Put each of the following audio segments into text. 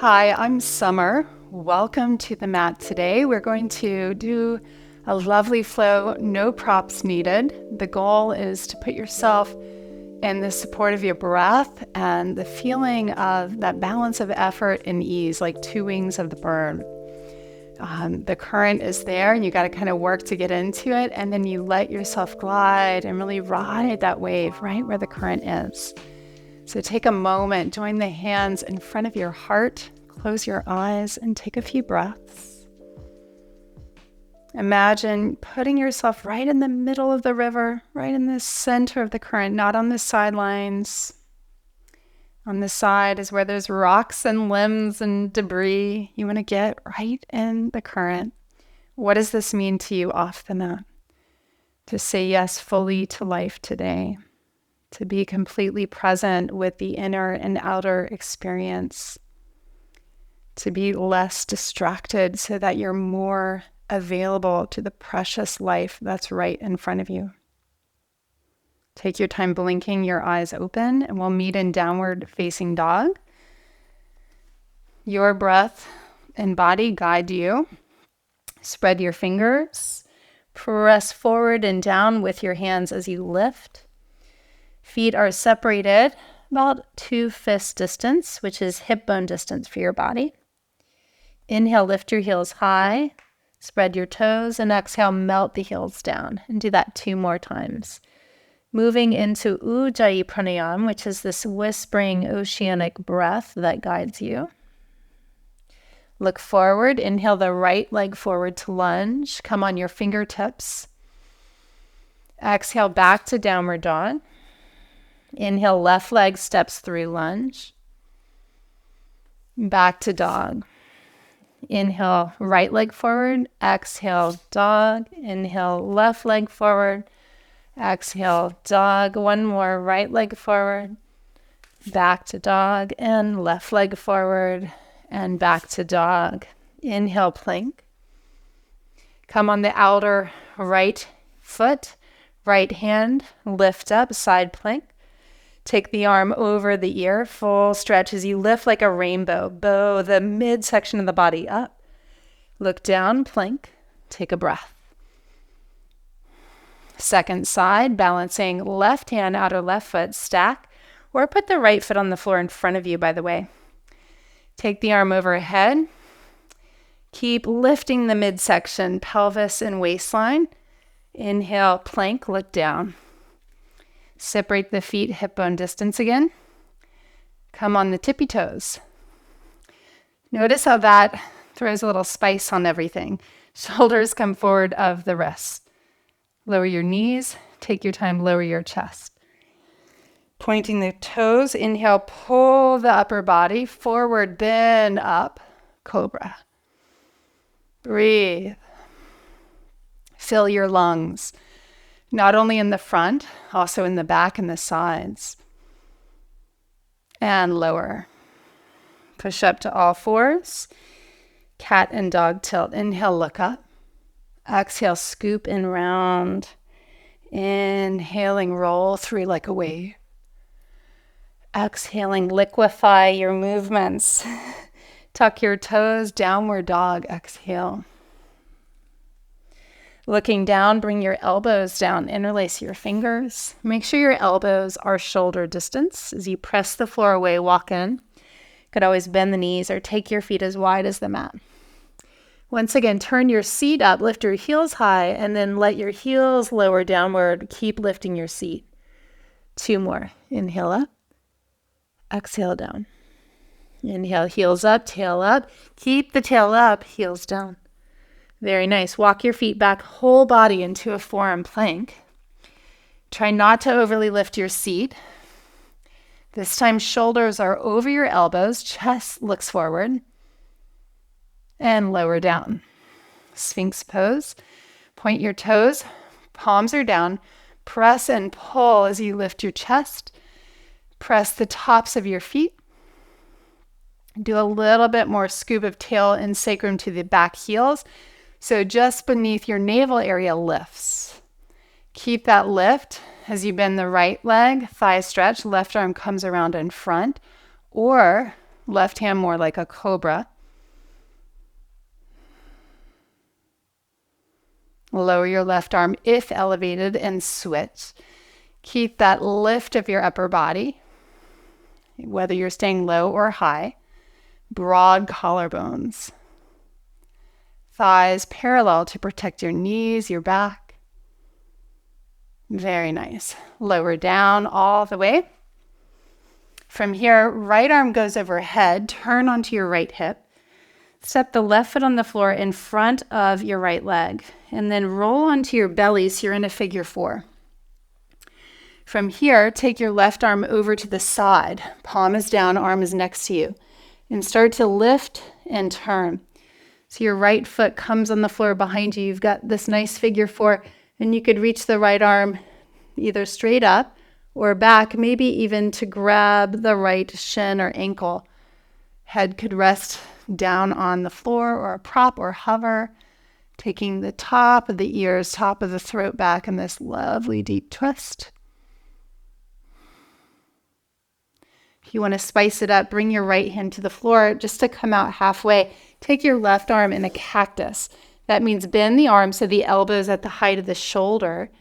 Hi, I'm Summer. Welcome to the mat today. We're going to do a lovely flow, no props needed. The goal is to put yourself in the support of your breath and the feeling of that balance of effort and ease, like two wings of the bird. The current is there and you got to kind of work to get into it, and then you let yourself glide and really ride that wave right where the current is. So take a moment, join the hands in front of your heart, close your eyes, and take a few breaths. Imagine putting yourself right in the middle of the river, right in the center of the current, not on the sidelines. On the side is where there's rocks and limbs and debris. You want to get right in the current. What does this mean to you off the mat? To say yes fully to life today. To be completely present with the inner and outer experience. To be less distracted so that you're more available to the precious life that's right in front of you. Take your time blinking your eyes open, and we'll meet in downward facing dog. Your breath and body guide you. Spread your fingers. Press forward and down with your hands as you lift. Feet are separated about 2 fist distance, which is hip bone distance for your body. Inhale, lift your heels high. Spread your toes, and exhale, melt the heels down. And do that 2 more times. Moving into Ujjayi Pranayama, which is this whispering oceanic breath that guides you. Look forward. Inhale the right leg forward to lunge. Come on your fingertips. Exhale back to downward dog. Inhale, left leg steps through lunge. Back to dog. Inhale, right leg forward. Exhale, dog. Inhale, left leg forward. Exhale, dog. One more, right leg forward. Back to dog, and left leg forward, and back to dog. Inhale, plank. Come on the outer right foot, right hand, lift up, side plank. Take the arm over the ear, full stretch as you lift like a rainbow. Bow the midsection of the body up. Look down, plank. Take a breath. Second side, balancing left hand, outer left foot, stack, or put the right foot on the floor in front of you, by the way. Take the arm overhead. Keep lifting the midsection, pelvis and waistline. Inhale, plank, look down. Separate the feet hip bone distance again. Come on the tippy toes. Notice how that throws a little spice on everything. Shoulders come forward of the wrists. Lower your knees. Take your time, lower your chest. Pointing the toes. Inhale, pull the upper body forward, bend up. Cobra. Breathe. Fill your lungs. Not only in the front, also in the back and the sides. And lower. Push up to all fours. Cat and dog tilt. Inhale, look up. Exhale, scoop and round. Inhaling, roll through like a wave. Exhaling, liquefy your movements. Tuck your toes, downward dog, exhale. Looking down, bring your elbows down, interlace your fingers. Make sure your elbows are shoulder distance. As you press the floor away, walk in. You could always bend the knees or take your feet as wide as the mat. Once again, turn your seat up, lift your heels high, and then let your heels lower downward. Keep lifting your seat. 2 more. Inhale up. Exhale down. Inhale, heels up, tail up. Keep the tail up, heels down. Very nice. Walk your feet back, whole body into a forearm plank. Try not to overly lift your seat. This time, shoulders are over your elbows, chest looks forward, and lower down. Sphinx pose. Point your toes, palms are down. Press and pull as you lift your chest. Press the tops of your feet. Do a little bit more scoop of tail and sacrum to the back heels. So just beneath your navel area lifts. Keep that lift as you bend the right leg, thigh stretch, left arm comes around in front, or Left hand more like a cobra. Lower your left arm if elevated and switch. Keep that lift of your upper body, whether you're staying low or high. Broad collarbones. Thighs parallel to protect your knees, your back. Very nice. Lower down all the way. From here, right arm goes overhead. Turn onto your right hip. Step the left foot on the floor in front of your right leg, and then roll onto your belly so you're in a figure 4. From here, take your left arm over to the side. Palm is down, arm is next to you. And start to lift and turn. So your right foot comes on the floor behind you. You've got this nice figure 4, and you could reach the right arm either straight up or back, maybe even to grab the right shin or ankle. Head could rest down on the floor or a prop or hover, taking the top of the ears, top of the throat back in this lovely deep twist. If you want to spice it up, bring your right hand to the floor just to come out halfway. Take your left arm in a cactus. That means bend the arm so the elbow is at the height of the shoulder.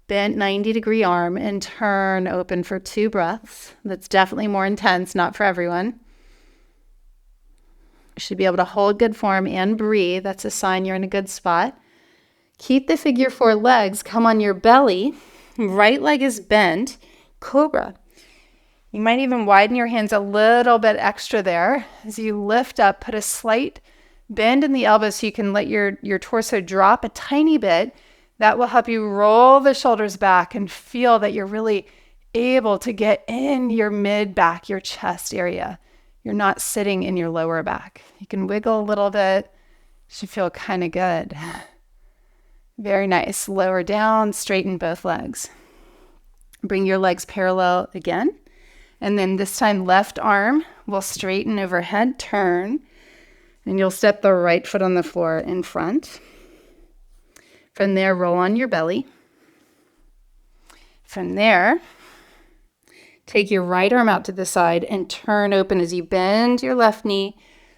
Bent 90-degree arm and turn open for 2 breaths. That's definitely more intense, not for everyone. You should be able to hold good form and breathe. That's a sign you're in a good spot. Keep the figure 4 legs. Come on your belly. Right leg is bent. Cobra. You might even widen your hands a little bit extra there. As you lift up, put a slight bend in the elbow so you can let your torso drop a tiny bit. That will help you roll the shoulders back and feel that you're really able to get in your mid-back, your chest area. You're not sitting in your lower back. You can wiggle a little bit. Should feel kind of good. Very nice. Lower down, straighten both legs. Bring your legs parallel again. And then this time left arm will straighten overhead, turn, and you'll step the right foot on the floor in front. From there, roll on your belly. From there, take your right arm out to the side and turn open as you bend your left knee.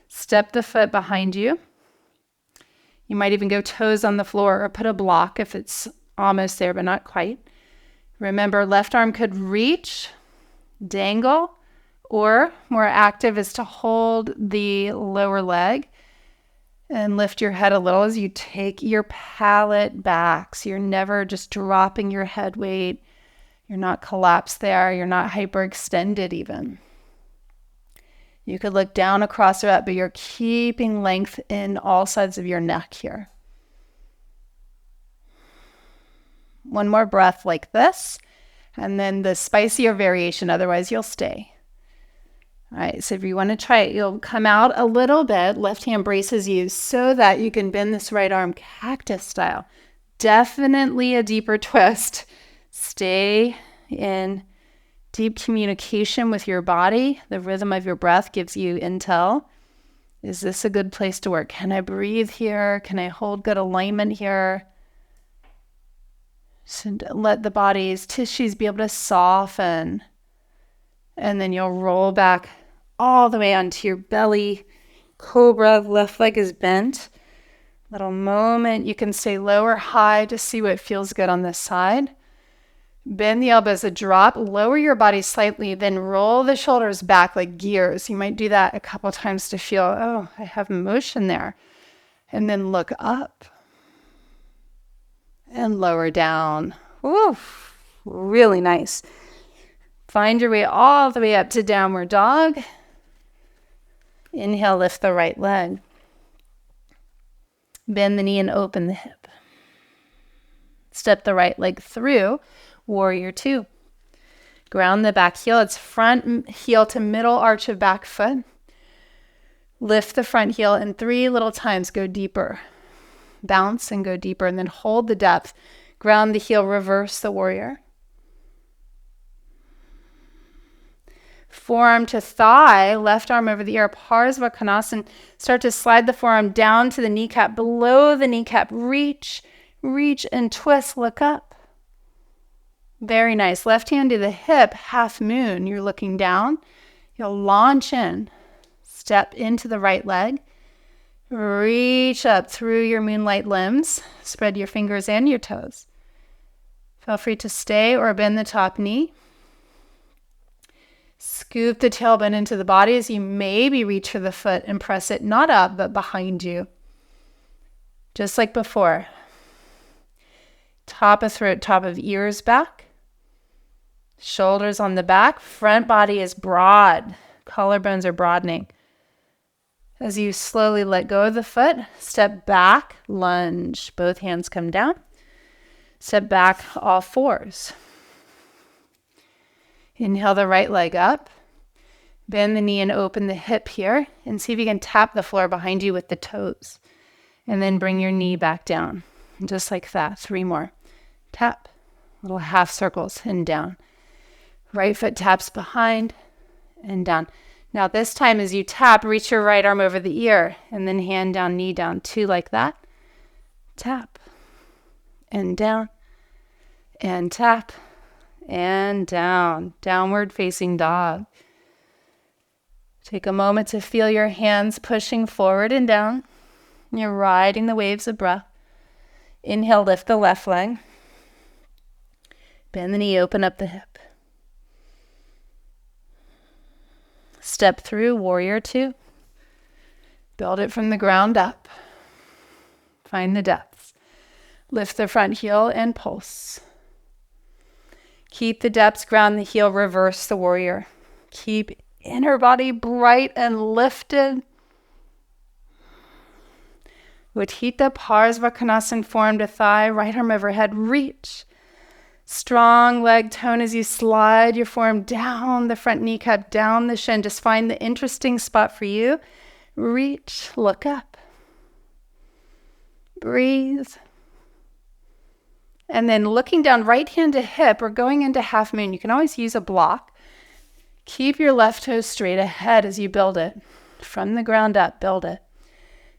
Step the foot behind you. You might even go toes on the floor or put a block if it's almost there, but not quite. Remember, left arm could reach, dangle, or more active is to hold the lower leg and lift your head a little as you take your palate back. So you're never just dropping your head weight. You're not collapsed there. You're not hyperextended even. You could look down across or up, but you're keeping length in all sides of your neck here. One more breath like this, and then the spicier variation, otherwise you'll stay. All right, so if you want to try it, you'll come out a little bit. Left hand braces you so that you can bend this right arm cactus style. Definitely a deeper twist. Stay in deep communication with your body. The rhythm of your breath gives you intel. Is this a good place to work? Can I breathe here? Can I hold good alignment here? So let the body's tissues be able to soften. And then you'll roll back all the way onto your belly. Cobra, left leg is bent. Little moment. You can stay low or high to see what feels good on this side. Bend the elbows a drop. Lower your body slightly. Then roll the shoulders back like gears. You might do that a couple times to feel, oh, I have motion there. And then look up. And lower down. Oof, really nice. Find your way all the way up to downward dog. Inhale, lift the right leg. Bend the knee and open the hip. Step the right leg through, warrior 2. Ground the back heel. It's front heel to middle arch of back foot. Lift the front heel and 3 little times go deeper. Bounce and go deeper, and then hold the depth. Ground the heel, reverse the warrior. Forearm to thigh, left arm over the ear, Parsvakonasana. Start to slide the forearm down to the kneecap, below the kneecap. Reach and twist, look up. Very nice. Left hand to the hip, half moon. You're looking down. You'll launch in. Step into the right leg. Reach up through your moonlight limbs. Spread your fingers and your toes. Feel free to stay or bend the top knee. Scoop the tailbone into the body as you maybe reach for the foot and press it not up but behind you. Just like before. Top of throat, top of ears back. Shoulders on the back. Front body is broad. Collarbones are broadening. As you slowly let go of the foot, step back, lunge. Both hands come down. Step back, all fours. Inhale the right leg up. Bend the knee and open the hip here. And see if you can tap the floor behind you with the toes. And then bring your knee back down. Just like that. 3 more. Tap. Little half circles and down. Right foot taps behind and down. Now this time as you tap, reach your right arm over the ear. And then hand down, knee down. 2 like that. Tap. And down. And tap. And down. Downward facing dog. Take a moment to feel your hands pushing forward and down. You're riding the waves of breath. Inhale, lift the left leg. Bend the knee, open up the hip. Step through warrior 2. Build it from the ground up. Find the depths. Lift the front heel and pulse. Keep the depths, ground the heel, reverse the warrior. Keep inner body bright and lifted. Utthita Parsvakonasana, form to thigh, right arm overhead, reach. Strong leg tone as you slide your form down the front kneecap, down the shin. Just find the interesting spot for you. Reach, look up. Breathe. And then looking down, right hand to hip or going into half moon. You can always use a block. Keep your left toe straight ahead as you build it. From the ground up, build it.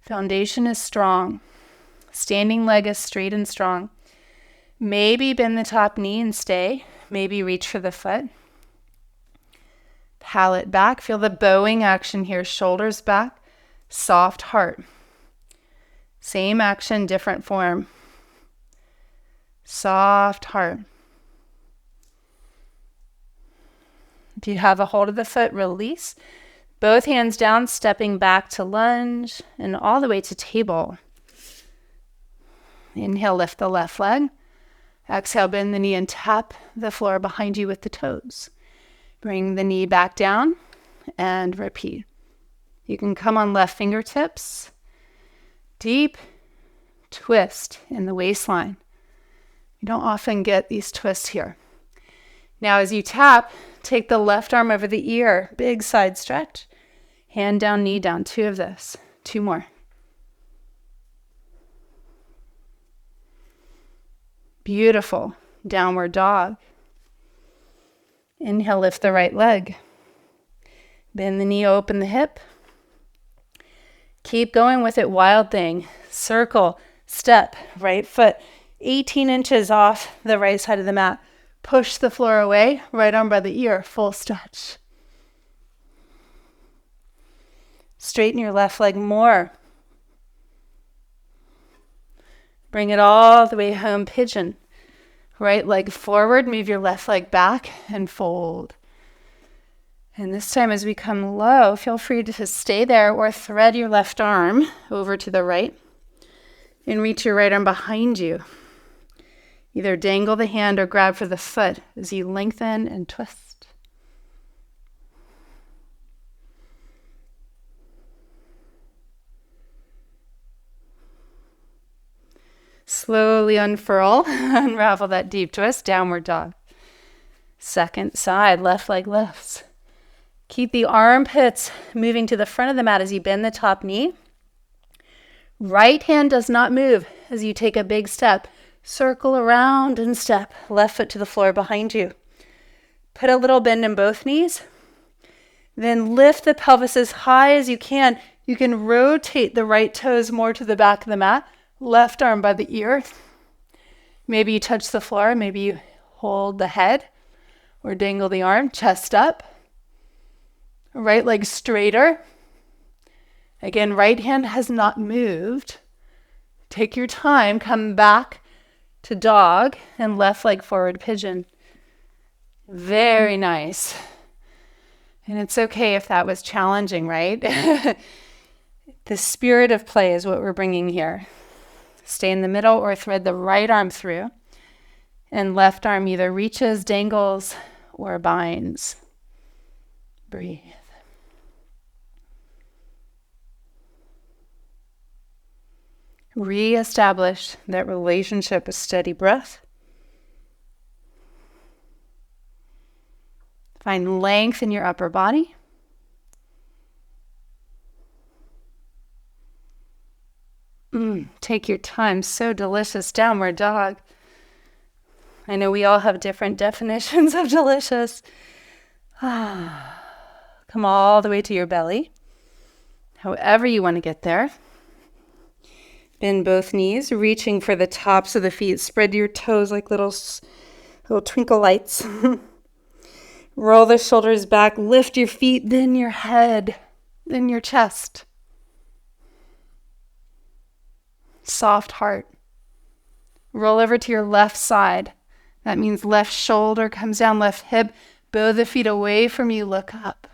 Foundation is strong. Standing leg is straight and strong. Maybe bend the top knee and stay. Maybe reach for the foot. Palate back. Feel the bowing action here. Shoulders back. Soft heart. Same action, different form. Soft heart. If you have a hold of the foot, release. Both hands down, stepping back to lunge and all the way to table. Inhale, lift the left leg. Exhale, bend the knee and tap the floor behind you with the toes. Bring the knee back down and repeat. You can come on left fingertips. Deep twist in the waistline. You don't often get these twists here. Now as you tap, take the left arm over the ear. Big side stretch. Hand down, knee down. 2 of this. 2 more. Beautiful. Downward dog. Inhale, lift the right leg. Bend the knee, open the hip. Keep going with it. Wild thing. Circle, step, right foot. 18 inches off the right side of the mat. Push the floor away. Right arm by the ear. Full stretch. Straighten your left leg more. Bring it all the way home, pigeon. Right leg forward, move your left leg back and fold. And this time as we come low, feel free to stay there or thread your left arm over to the right and reach your right arm behind you. Either dangle the hand or grab for the foot as you lengthen and twist. Slowly unfurl, unravel that deep twist, downward dog. Second side, left leg lifts. Keep the armpits moving to the front of the mat as you bend the top knee. Right hand does not move as you take a big step. Circle around and step. Left foot to the floor behind you. Put a little bend in both knees. Then lift the pelvis as high as you can. You can rotate the right toes more to the back of the mat. Left arm by the ear. Maybe you touch the floor. Maybe you hold the head or dangle the arm. Chest up. Right leg straighter. Again, right hand has not moved. Take your time, come back to dog and left leg forward pigeon. Very nice. And it's okay if that was challenging, right? The spirit of play is what we're bringing here. Stay in the middle or thread the right arm through. And left arm either reaches, dangles, or binds. Breathe. Re-establish that relationship with steady breath. Find length in your upper body. Take your time. So delicious. Downward dog. I know we all have different definitions of delicious. Come all the way to your belly. However you want to get there. Bend both knees, reaching for the tops of the feet. Spread your toes like little twinkle lights. Roll the shoulders back. Lift your feet, then your head, then your chest. Soft heart. Roll over to your left side. That means left shoulder comes down, left hip. Bow the feet away from you. Look up.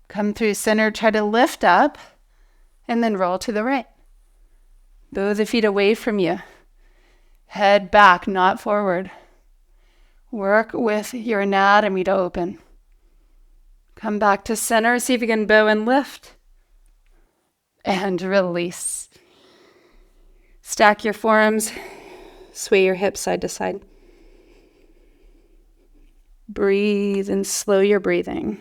Come through center. Try to lift up and then roll to the right. Bow the feet away from you. Head back, not forward. Work with your anatomy to open. Come back to center. See if you can bow and lift. And release. Stack your forearms. Sway your hips side to side. Breathe and slow your breathing.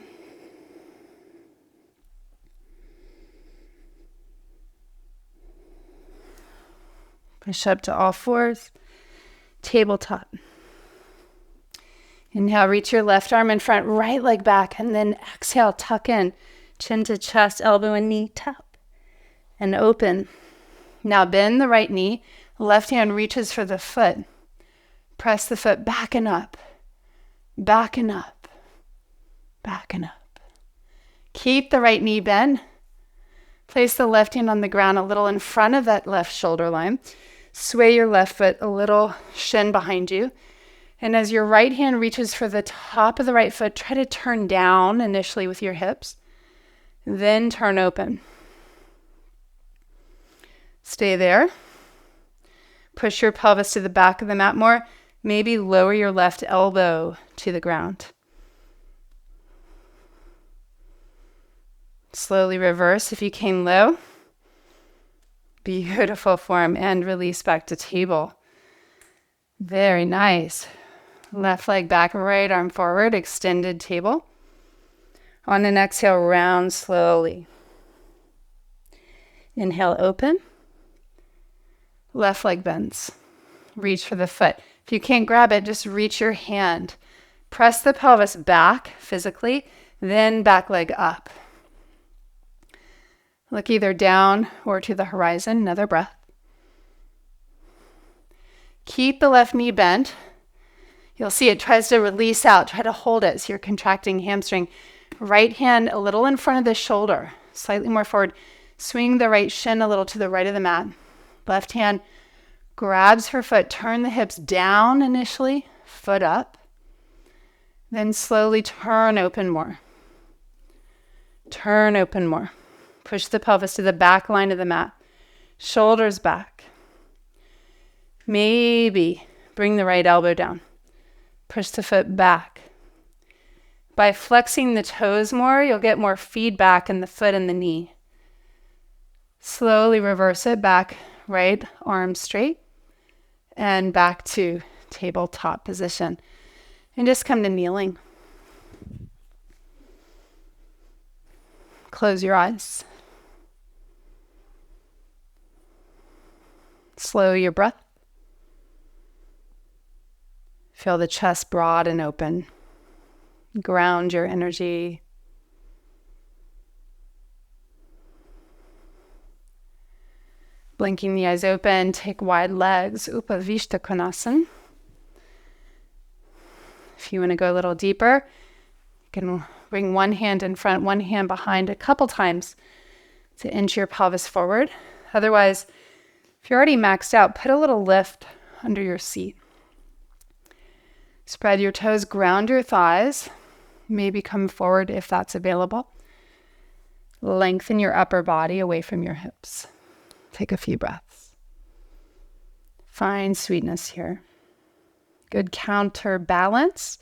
Push up to all fours. Tabletop. Inhale, reach your left arm in front, right leg back, and then exhale, tuck in. Chin to chest, elbow and knee, tap. And open. Now bend the right knee. Left hand reaches for the foot. Press the foot back and up. Back and up. Back and up. Keep the right knee bent. Place the left hand on the ground a little in front of that left shoulder line. Sway your left foot a little, shin behind you. And as your right hand reaches for the top of the right foot, try to turn down initially with your hips. Then turn open. Stay there. Push your pelvis to the back of the mat more. Maybe lower your left elbow to the ground. Slowly reverse if you came low. Beautiful form. And release back to table. Very nice. Left leg back, right arm forward, extended table. On an exhale, round slowly. Inhale, open. Left leg bends. Reach for the foot. If you can't grab it, just reach your hand. Press the pelvis back physically, then back leg up. Look either down or to the horizon. Another breath. Keep the left knee bent. You'll see it tries to release out. Try to hold it so you're contracting hamstring. Right hand a little in front of the shoulder, slightly more forward. Swing the right shin a little to the right of the mat. Left hand grabs her foot. Turn the hips down initially, foot up. Then slowly turn open more. Turn open more. Push the pelvis to the back line of the mat. Shoulders back. Maybe bring the right elbow down. Push the foot back. By flexing the toes more, you'll get more feedback in the foot and the knee. Slowly reverse it back, right arm straight, and back to tabletop position. And just come to kneeling. Close your eyes. Slow your breath. Feel the chest broad and open. Ground your energy. Blinking the eyes open, take wide legs, Upavishta Konasana. If you want to go a little deeper, you can Bring one hand in front, one hand behind a couple times to inch your pelvis forward. Otherwise, if you're already maxed out, put a little lift under your seat. Spread your toes, ground your thighs. Maybe come forward if that's available. Lengthen your upper body away from your hips. Take a few breaths. Find sweetness here. Good counterbalance.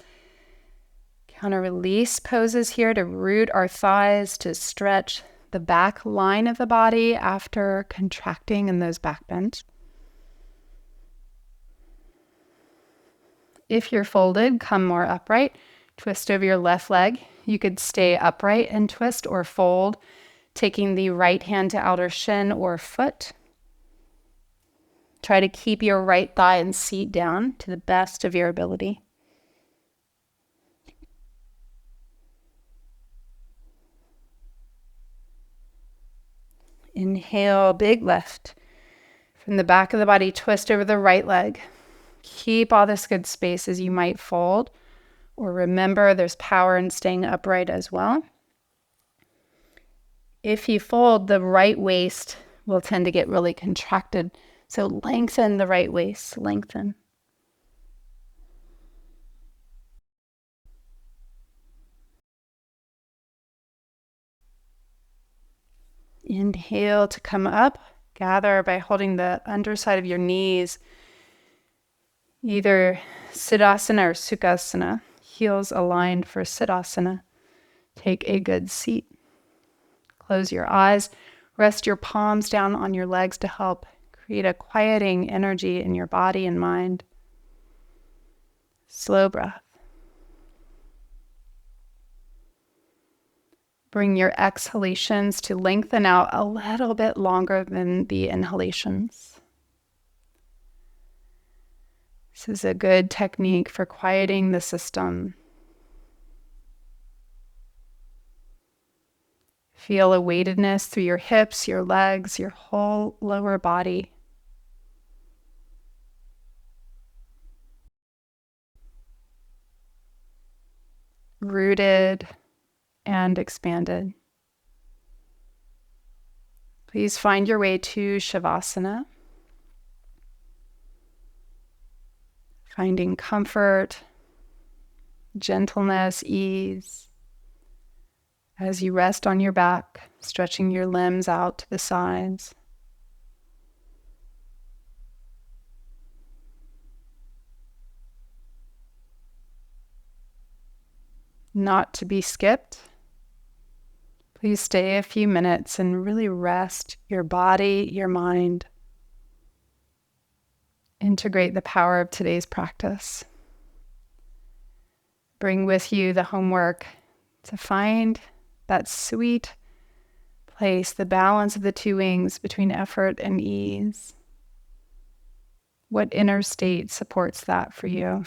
Counter release poses here to root our thighs, to stretch the back line of the body after contracting in those back bends. If you're folded, come more upright. Twist over your left leg. You could stay upright and twist or fold, taking the right hand to outer shin or foot. Try to keep your right thigh and seat down to the best of your ability. Inhale, big lift. From the back of the body, twist over the right leg. Keep all this good space as you might fold, or remember there's power in staying upright as well. If you fold, the right waist will tend to get really contracted. So lengthen the right waist, lengthen. Inhale to come up. Gather by holding the underside of your knees, either Siddhasana or Sukhasana. Heels aligned for Siddhasana. Take a good seat. Close your eyes. Rest your palms down on your legs to help create a quieting energy in your body and mind. Slow breath. Bring your exhalations to lengthen out a little bit longer than the inhalations. This is a good technique for quieting the system. Feel a weightedness through your hips, your legs, your whole lower body. Rooted and expanded. Please find your way to Shavasana. Finding comfort, gentleness, ease. As you rest on your back, stretching your limbs out to the sides. Not to be skipped. Please stay a few minutes and really rest your body, your mind. Integrate the power of today's practice. Bring with you the homework to find that sweet place, the balance of the two wings between effort and ease. What inner state supports that for you?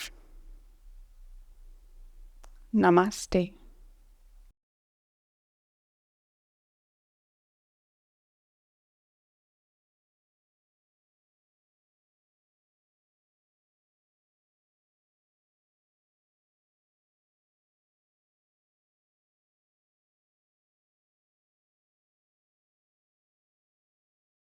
Namaste.